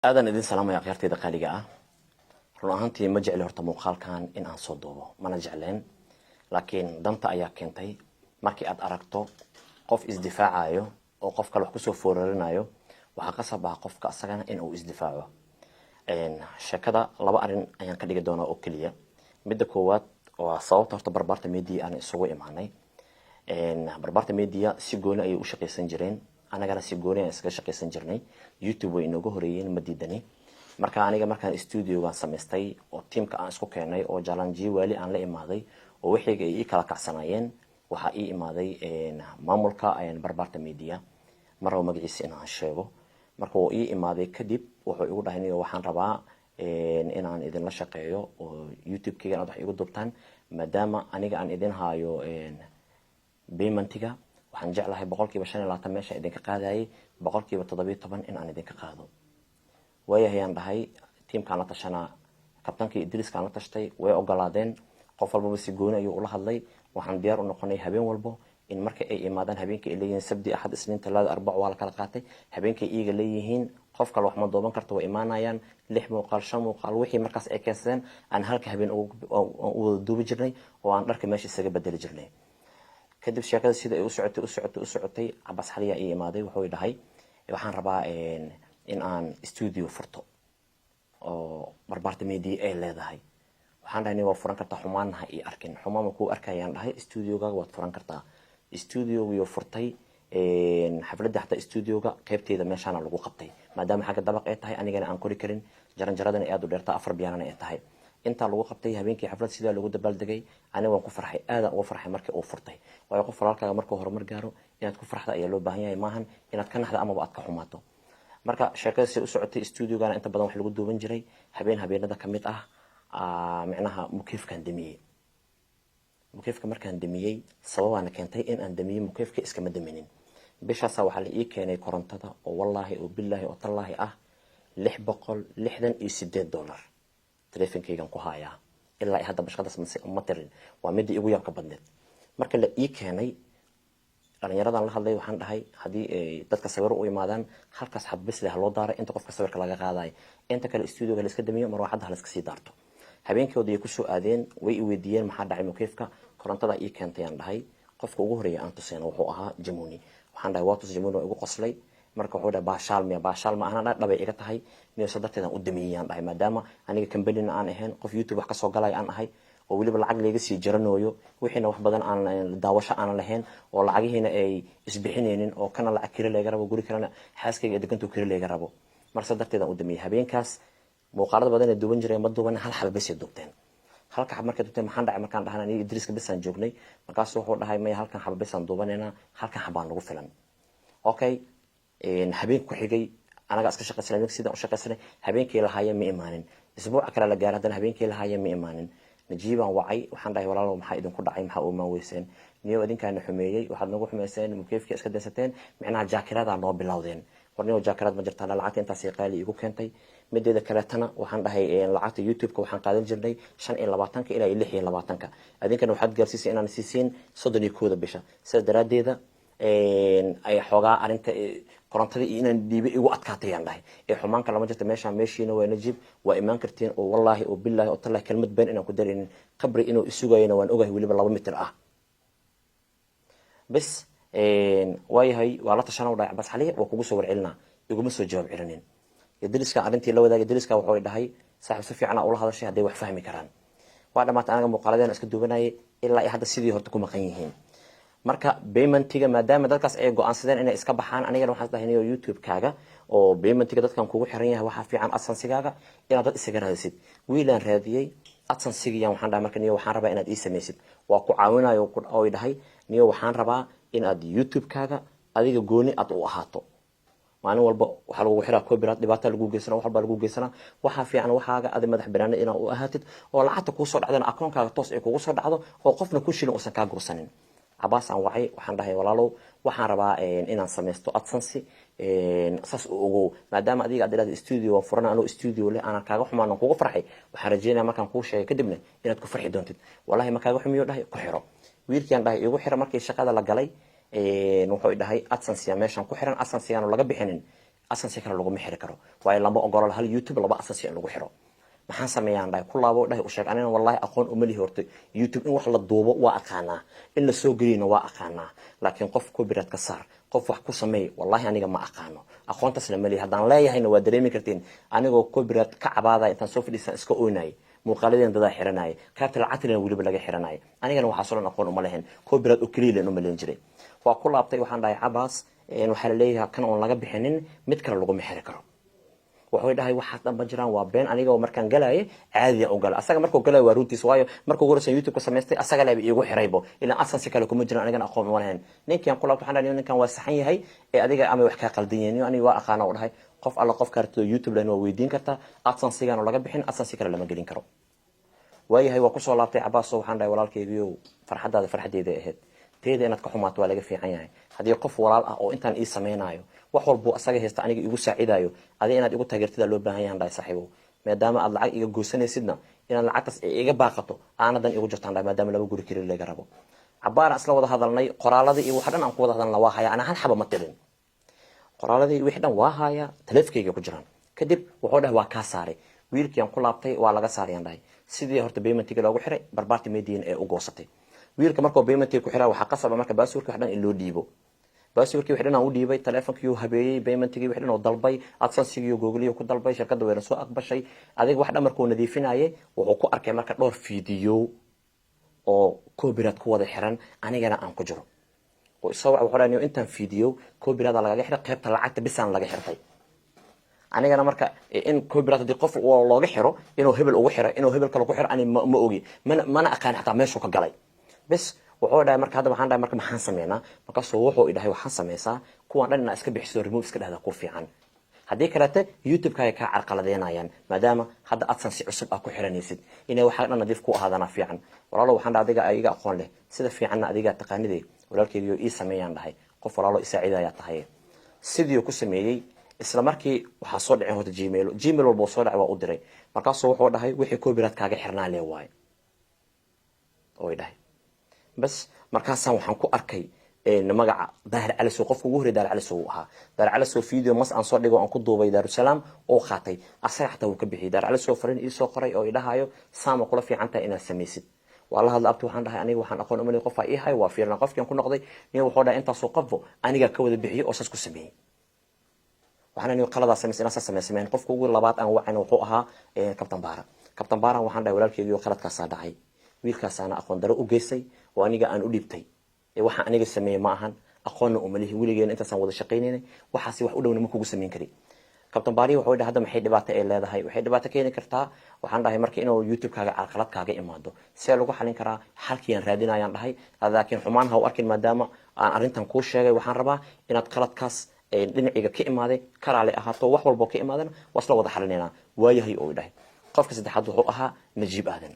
aadan idin salaamaya akhyaartayda qaaliga ah run ahaantii ma jecli horta muuqaalkan in aan soo duubo mana jecleen laakiin danta ayaa keentay markii aad aragto qof isdifaacayo oo qof kale wax ku soo foorarinayo waxa qasab ah qofka asagana in uu isdifaaco sheekada laba arin ayaan ka dhigi doonaa oo kaliya midda koowaad waa sababta horta barbaarta media aan isugu imaanay barbaarta media si gooni ay u shaqeysan jireen anagana si gooni aan iska shaqeysan jirnay YouTube way inooga horeeyeen ma diidani marka aniga markaan studio-ga samaystay oo teamka aan isku keenay oo jalanji wali aan la imaaday oo wixiga ay kala kacsanayeen waxa ii imaaday maamulka barbaarta media maroo magaciisa inaan sheego marka uu ii imaaday kadib wuxuu igu dhahay waxaan rabaa in aan idin la shaqeeyo oo YouTube-kiga aad wax igu dubtaan maadaama aniga aan idin haayo paymentiga waxaan jeclahay 25% meesha idinka qaadayay 17% in aan idinka qaado wayahayaan dhahay teamkaan la tashanaa kabtankii Idriiskaan la tashtay way ogolaadeen qof walba si gooni ayuu ula hadlay waxaan diyaar u noqonay habeen walba in marka ay imaadaan habeenkii ay leeyihiin sabti axad isniin talaado arbac waa la kala qaatay habeenkii iyaga leeyihiin qof kale wax ma dooban karto way imaanayaan 6 muuqaal 5 muuqaal wixii markaas ay keensadeen aan halka habeen ugu duubi jirnay oo aan dharka meesha isaga bedeli jirnay kadib sheekada sida ay u socotay Abbas Xaliya ii imaaday wuxuu dhahay waxaan rabaa in aan studio furto oo barbaarta media ay leedahay waxaan dhahay waa furan kartaa xumaanaha ii arkin xumaama ku arkayaan dhahay studio-ga waad furan kartaa studio-ga furtay xafladda xataa studio-ga qaybteeda meeshaan lagu qabtay maadaama xagga dabaq ay tahay anigana aan kori karin jaranjaradana aad u dheerta 4 biyaanana ay tahay inta lagu qabtay habeenkii xaflad sida lagu dabaaldegay aniga waan ku farxay aad ugu farxay markii uu furtay waayo qof walaalkaaga markuu horumar gaaro inaad ku farxdo ayaa loo baahan yahay maahan inaad ka naxdo ama aad ka xumaato marka sheekada si u socotay studio-gana inta badan wax lagu duuban jiray habeenada kamid ah macnaha mukeefkan damiyay mukeefka markaan damiyay sababana keentay in aan damiyay mukeefka iska ma daminin bishaas waxa la ii keenay korontada oo wallahi oo billahi oo tallahi ah $668 teleefankaygan ku haayaa ilaa hadda bashqadaas ma tirin waa mid igu yar ka badneed marka la ii keenay dhalinyaradan la hadlay waxaan dhahay hadii dadka sawir u imaadaan halkaas xabis leh loo daaray inta qofka sawirka laga qaaday inta kale studio-ga la iska damiyo marwaxada la iska sii daarto habeenkoodii ku soo aadeen way i weydiiyeen maxaa dhacay mukeefka korontada ii keentay aan dhahay qofka ugu horeeyay aan tuseen wuxuu ahaa Jamuni waxaan dhahay waatus Jamuni oo igu qoslay marka wuxuu dhahay baashaal ma ahna dhabay iga tahay niyo sadarteedan u damiyaan dhahay maadaama aniga kambalina aan ahayn qof YouTube wax ka soo galay aan ahay oo waliba lacag leega sii jaranooyo wixiina wax badan aan daawasho aan lahayn oo lacagihiina ay isbixineenin oo kana lacag kire leega rabo guri kalena xaaskayga degantu kire leega rabo mar sadarteedan u damiyay habeenkaas muuqaalada badan ee duuban jiray ma duuban hal xal bas ay duubteen halka xab markay duubteen maxaan dhacay markaan dhahan aniga Idriiska bas aan joognay markaas wuxuu dhahay may halkan xab bas aan duubanayna halkan xabaan lagu filan okay habeen ku xigay anaga iska shaqaysanay sida u shaqaysanay habeenkii la haayay ma imaanin isbuuc kale la gaaray haddana habeenkii la haayay ma imaanin najiibaan wacay waxaan dhahay walaalow maxaa idinku dhacay maxaa u maan weyseen niyo idinkaana xumeeyay waxaad nagu xumeyseen mukeefkii iska daysateen macnaha jaakirada noo bilowdeen warniyo jaakirad ma jirtaan lacagta intaas qaali igu keentay mideeda kaleetana waxaan dhahay lacagta YouTube-ka waxaan qaadan jirnay 25 ilaa 26 adinkana waxaad gaarsiisay inaan siisiin 31 bisha sidaas daraadeeda ay xogaa arinta korontada inaan diibe igu adkaatayaan dhahay xumaan kale ma jirto meeshiina waa najiib waa imaan kartiin oo wallahi oo billahi oo tallahi kalmad been inaan ku dareenin qabri inuu isugayna waan ogahay waliba 2 mitir ah bas waayahay waa la tashanaa dhaay Abbas Xaliya waa kugu soo warcelinaa iguma soo jawaab celinin Idriiska arintii la wadaagay Idriiska wuxuu dhahay saaxiib si fiican ula hadashay haday wax fahmi karaan waa dhamaatay anaga muuqaaladeena iska duubanayay ilaa hadda sidii horta ku maqan yihiin marka paymentiga maadaama dadkaas ay go'aansadeen inay iska baxaan aniga waxaan dhahaynay YouTube-kaaga oo paymentiga dadkan kugu xiran yahay waxa fiican adsensigaaga inaad dad isaga raadisid wiilaan raadiyay adsensigiyan waxaan dhahay marka niyo waxaan rabaa inaad ii sameeysid waa ku caawinayo oo dhahay niyo waxaan rabaa inaad YouTube-kaaga adiga gooni aad u ahaato maalin walba waxa lagu xiraa copyright dhibaato lagu geysana wax walba lagu geysana waxa fiican waxaaga aad madax banaanid inaad u ahaatid oo lacagta ku soo dhacdana akoonkaaga toos ay kugu soo dhacdo oo qofna ku shilin uusan ka goosanin Abbas aan wacay waxaan dhahay walaalow waxaan rabaa inaan sameysto adsensi saas ugu maadaama adiga aad leedahay studio furan anoo studio leh aan kaaga xumaan kugu farxay waxaan rajeynayaa markaan kuu sheegay kadibna inaad ku farxi doontid wallahi ma kaaga xumiyo dhahay ku xiro wiilkii dhahay igu xiro markii shaqada la galay wuxuu dhahay adsensi meeshan ku xiran adsensi aan laga bixinin asansi kale lagu xiri karo way lama ogol hal YouTube laba asansi in lagu xiro maxaan sameeyaan dhahay ku laabo dhahay u sheeg anina wallahi aqoon uma lihi hortay YouTube in wax la duubo waa aqaana in la soo gelino waa aqaana laakiin qof copyright ka saar qof wax ku sameey wallahi aniga ma aqaano aqoontaas lama lihi hadaan leeyahayna waa dareemi kartiin anigoo copyright ka cabaada intaan soo fadhiisan iska oynay muuqaaladeen dada xiranay qaybta lacagtina waliba laga xiranay anigana waxa soo aqoon uma lahayn copyright oo kaliya uma leen jiray waa ku laabtay waxaan dhahay Abbas waxa la leeyahay kan oo laga bixinin mid kale lagu xiri karo wuxuu dhahay waxa dhanba jiraan waa been aniga oo markaan galay caadi oo gal asaga markuu galay waa runtiis waayo markuu gorsan YouTube ka sameystay asaga leeyahay igu xiraybo ilaa asansi kale kuma jiraan aniga aqoon uma lahayn ninkan ku laabtay waxaan dhahay ninkan waa saxan yahay adiga ama wax ka qaldan yahay aniga waa aqaan oo dhahay qof alla qof karto YouTube leen waa weydiin kartaa asansigan oo laga bixin asansi kale lama gelin karo waayahay waa ku soo laabtay Abbas waxaan dhahay walaalkaygiyo farxadaada farxadeeda ahayd teeda inaad ka xumaato waa laga fiican yahay hadii qof walaal ah oo intaan ii sameeynayo wax walba asaga heesta aniga igu saacidayo adii inaad igu taageertida loo baahan yahay saaxiibo maadaama aad lacag iga goosanaysidna inaad lacagtaas iga baaqato aanadan igu jirtaan maadaama laba guri kale laga rabo cabaara isla wada hadalnay qoraaladii iyo wax dhan aan ku wada hadalna waa haya ana hal xaba ma tirin qoraaladii wixii dhan waa haya taleefkayga ku jiraan kadib wuxuu dhahay waa ka saaray wiilkii aan ku laabtay waa laga saarayaan dhahay sidii horta payment-iga loogu xiray barbaarti meediin ee u goosatay wiilka markuu payment-iga ku xiraa waxa qasab marka password-ka wax dhan in loo dhiibo password-kii wax dhan aan u dhiibay taleefankii uu habeeyay payment-igii wax dhan oo dalbay AdSense-gii iyo Google-iyo ku dalbay shirkadda weyn soo aqbashay adiga wax dhan markuu nadiifinayay wuxuu ku arkay marka dhowr video oo copyright ku wada xiran anigana aan ku jiro oo isoo wuxuu raaniyo intaan video copyright laga xiray qaybta lacagta bisaan laga xirtay anigana marka in copyright di qof oo looga xiro inuu hebel ugu xiro inuu hebel kale ku xiro ani ma ogi mana aqaan xataa meeshu ka galay bas wuxuu dhahay marka hadda waxaan dhahay marka maxaan sameeynaa markaas wuxuu idhahay waxaan sameeysaa kuwan dhan iska bixiso remove iska dhahda ku fiican hadii kaleete YouTube-ka ay ka carqaladeynayaan maadaama hadda AdSense cusub ah ku xiranaysid inay waxa dhan nadiif ku ahaadana fiican walaalo waxaan dhahay adiga ayaga aqoon leh sida fiicanna adiga taqaaniday walaalkeeyo ii sameeyaan dhahay qof walaalo isaaciidaya tahay sidii uu ku sameeyay isla markii waxa soo dhacay hada Gmail walba soo dhacay waa u diray markaas wuxuu dhahay wixii copyright kaaga xirnaa lee waay oo dhahay bas markaasaan waxaan ku arkay magaca Daahir Cali Soo qofku ugu horeeyay Daahir Cali Soo ahaa Daahir Cali Soo video mas aan soo dhigo aan ku duubay Daarusalaam oo qaatay asaga xataa uu ka bixiyay Daahir Cali Soo fariin ii soo qoray oo idhahayo saama kula fiicanta inaad sameysid wala hadal abti waxaan dhahay aniga waxaan aqoon u malay qof ay hay waa fiirna qofkan ku noqday niyo wuxuu dhahay intaas oo qofo aniga ka wada bixiyo oo saas ku sameeyay waxaan niyo qalada sameeyay saas sameeyay qofku ugu labaad aan wacay wuxuu ahaa Kabtan Baara waxaan dhahay walaalkeeyo qaladkaas dhacay wiilkaas ana aqoon daro u geysay oo aniga aan u dhibtay waxa aniga sameeyay ma ahan aqoon uma lihi wiligeena intaas aan wada shaqeynay waxaasi wax u dhowna ma kugu sameyn kari Kabtan Baari wuxuu dhahay hadda maxay dhibaato ay leedahay waxay dhibaato keeni kartaa waxaan dhahay markii inuu YouTube-kaaga carqalad kaaga imaado si lagu xalin karaa halkii aan raadinayaan dhahay laakiin xumaan ha u arkin maadaama aan arintan ku sheegay waxaan rabaa inaad qaladkaas dhinaciga ka imaaday karaale ahaato wax walba ka imaadana wasla wada xalinayna waayahay oo dhahay qofka saddexaad wuxuu ahaa Najiib Aadan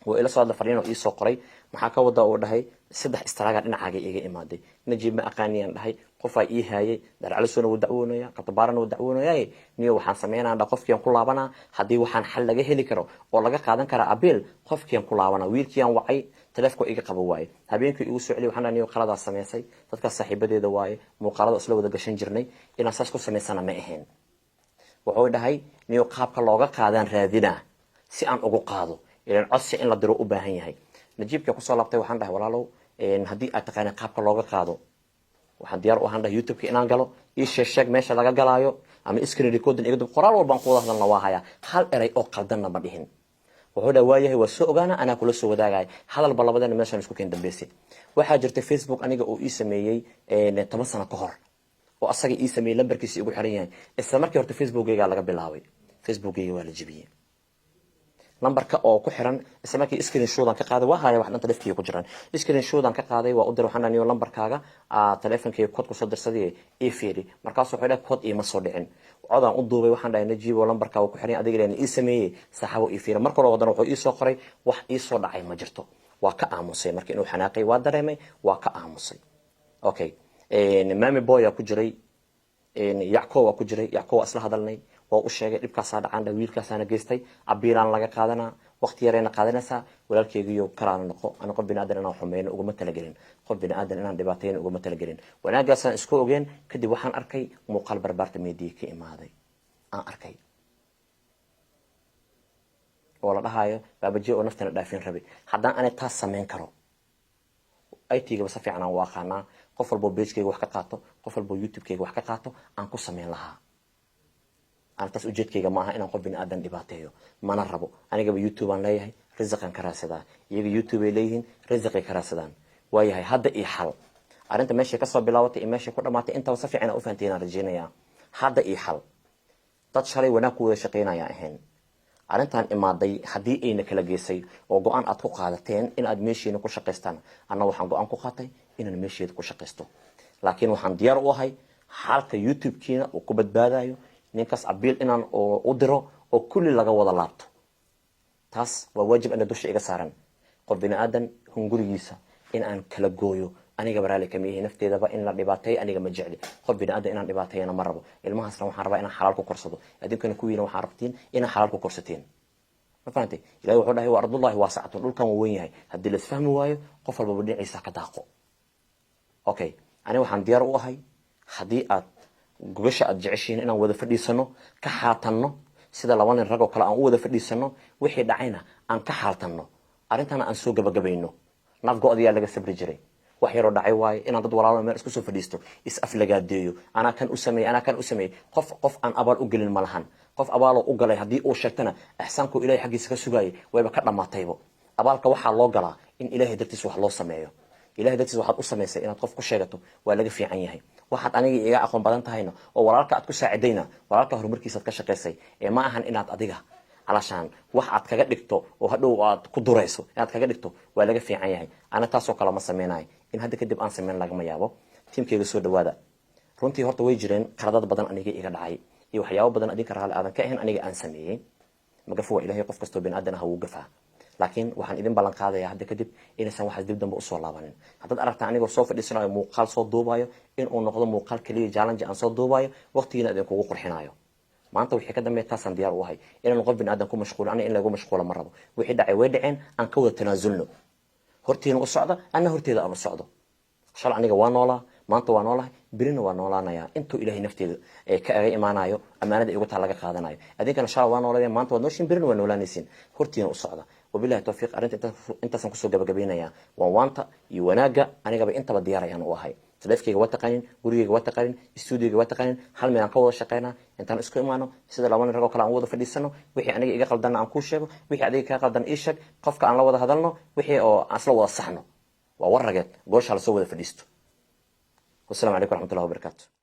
وإلى صعد فرينا إيسو قري محاكا ودا ودهي سدح استراجع دنعاجي إيجا إمادي نجيب ما أقانيان دهي قفا إيه هاي در على سنة ودعونا يا كتبارنا ودعونا يا نيو وحن سمينا عند قف كيان كلابنا حدي وحن حل جه هلي كرو ولا جا قادن كرا أبيل قف كيان كلابنا ويل كيان وعي تلفكو إيجا قبواي هبينكو يوسع علي وحنا نيو قرادة سميسي تذكر صاحبة دي دواي مقارنة أسلوب ده جشن جرني إن أساسكو سميسنا ما إهين وعود هاي نيو قاب كلاجا قادن رادينا سي أن أجو قادو إلى عصي إن لا درو أباهين هاي نجيب كقصة لابتي وحنا ده ولا لو إن هدي أتقين قاب كلاجا قادو وحنا ديار وحنا ده يوتيوب كإنان قالوا إيش الشيء ماشي لقى قلايو أما إسكرين ريكود إن يقدر قرار والبنقوضة هذا النواهايا هل أري أقدرنا بديهن وهذا وايه هو السوق أنا كل السوق ده جاي هذا البلا بدنا مثلا نسكو كين دبيسي وحاجرت فيسبوك أنا جو إسميي تمسنا قهر وأصلا إسميي لمبر كيس يقول حريان استمر كورت فيسبوك جاي على قبل هاوي فيسبوك جاي ولا جبيه لمبر كأو كحرن استمر كي إسكرين شو ذا كقاعدة وهاي واحد نتلف كي كجران إسكرين شو ذا كقاعدة وأقدر وحنا نيو لمبر كاجا تلفن كي كود كصدر صديق فيري مركز وحنا كود مصدرين وعدا أضوي وحنا نجيب ولمبر كاو كحرين أديك لأن إسميي سحبوا فيري مركز وغدنا وحنا إيسوقري وح إيسوق عين مجرته وكأمسي مركز إنه حناقي وادرمي وكأمسي أوكي مامي بويا كجري يعقوب كجري يعقوب أصله هذا لني oo u sheegay dhibkaasaa dhacaan dha wiilkaasaana geystay abiilaan laga qaadanaa waqti yarayna qaadanaysaa walaalkeygiiyo kalaana noqo ana qof bini aadan inaan xumeyno uguma talagelin qof bini aadan inaan dhibaatayno uguma talagelin wanaagaasaan isku ogeen kadib waxaan arkay muuqaal barbaarta meediya ka imaaday aan arkay oo la dhahayo baabajiyo oo naftana dhaafin rabay haddaan anay taas samayn karo IT-ga si fiican aan u aqaanaa qof walbo page-kayga wax ka qaato qof walbo YouTube-kayga wax ka qaato aan ku sameyn lahaa aan taas ujeedkayga ma aha inaan qof bini aadan dhibaateeyo mana rabo anigaba YouTube aan leeyahay risqan ka raadsadaa iyaga YouTube ay leeyihiin risqay ka raadsadaan waayahay hadda ii xal arrinta meeshay kasoo bilaabatay iyo meeshay ku dhamaatay intaba si fiican u fahanteen aan rajeynayaa hadda ii xal dad shalay wanaag ku wada shaqeynaya ahayn arrintan imaaday haddii ayna kala geysay oo go-aan aad ku qaadateen in aad meeshiina ku shaqaystaan anna waxaan go-aan ku qaatay inaan meesheeda ku shaqaysto laakiin waxaan diyaar u ahay xalka YouTube-kiina uu ku badbaadayo ninkaas abiil inaan u diro oo kulli laga wada laabto taas waa waajib ana dusha iga saaran qof bini aadan hungurigiisa in aan kala gooyo aniga baraali kama yihiin nafteedaba in la dhibaateeyo aniga ma jecli qof bini aadan inaan dhibaateeyana ma rabo ilmahaasna waxaan rabaa inaan xalaal ku korsado adinkana kuwiina waxaan rabtiin inaan xalaal ku korsateen ma fahantay ilaahay wuxuu dhahay waa ardullahi waasicatun dhulkan waa weyn yahay haddii la isfahmi waayo qof walbaba dhinaciisa ka daaqo okay aniga waxaan diyaar u ahay haddii aad gubasha aad jeceshiin inaan wada fadhiisano ka xaatanno sida laba nin rag oo kale aan u wada fadhiisano wixii dhacayna aan ka xaaltanno arrintana aan soo gabagabayno naf go-diyaa laga sabri jiray wax yaroo dhacay waaye inaan dad walaalo meel isku soo fadhiisto is aflagaadeeyo anaa kan u sameeyey qof aan abaal u gelin ma lahan qof abaaloo u galay haddii uu sheegtana ixsaanku ilaahay xaggiisa ka sugaayay wayba ka dhammaataybo abaalka waxaa loo galaa in ilaahay dartiisa wax loo sameeyo ilaahay dartiisa waxaad u samaysay inaad qof ku sheegato waa laga fiican yahay waxaad aniga iga aqoon badan tahayna oo walaalka aad ku saacidayna walaalka horumarkiisaad ka shaqaysay ee ma ahan inaad adiga علشان واحد كذا دكتور وهذا كدراسه يعني كذا دكتور ولا جا في عيني أنا تاسو كلام ما سميناي إن هذا كدب أنا سمين لقى ما يابو تيم كي يسود هذا رنتي هرت ويجرين خردات بدن أنيجي إيجاد يوحياو بدن أديك رحال هذا كأهن أنيجي أنسميه مقفوا إلهي قف كستو بين أدنى هو قفه لكن وحن إذن بلان قاضي هذا كدب إن سان واحد دب دم بقصة الله بنين حتى أردت عني وصوف الإسرائيل مقال صوت دوبايو إن أو نقض مقال كلي جالنج عن صوت دوبايو وقتي نقدر نقول قرحنايو ما أنت وحكي كده ميتاسن ديار وهاي إن نقول بين آدم كم مشغول أنا إن لا جو مشغولة مرة وحيد دعي ودعين عن كود تنازلنا هرتي نقول صعدة أنا هرتي ذا أمر صعدة شال عني جوان ولا ما أنت وان ولا برين وان ولا نيا أنتوا إلهي نفتي كأي إيمانايو أما أنا يقول تعالى قاعدنايو أديك أنا شال وان ولا ما أنت ونوشين برين وان ولا نسين هرتي نقول صعدة وبالله التوفيق أنت سنكسو جب جبينا يا وانت يوناجا أنا جب أنت بديار يعني وهاي تلفكيga waa taqaanin gurigeyga waa taqaanin stuudiyoga waa taqaanin hal meel aan ka wada shaqeynaa intaan isku imaano sida laba nin rag oo kale aan wada fadhiisano wixii aniga iga qaldan aan ku sheego wixii adiga ka qaldan ii sheeg qofka aan la wada hadalno wixii oo aan isla wada saxno waa warageed goosha la soo wada fadhiisto wassalaamu calaykum waraxmatullahi wabarakaatu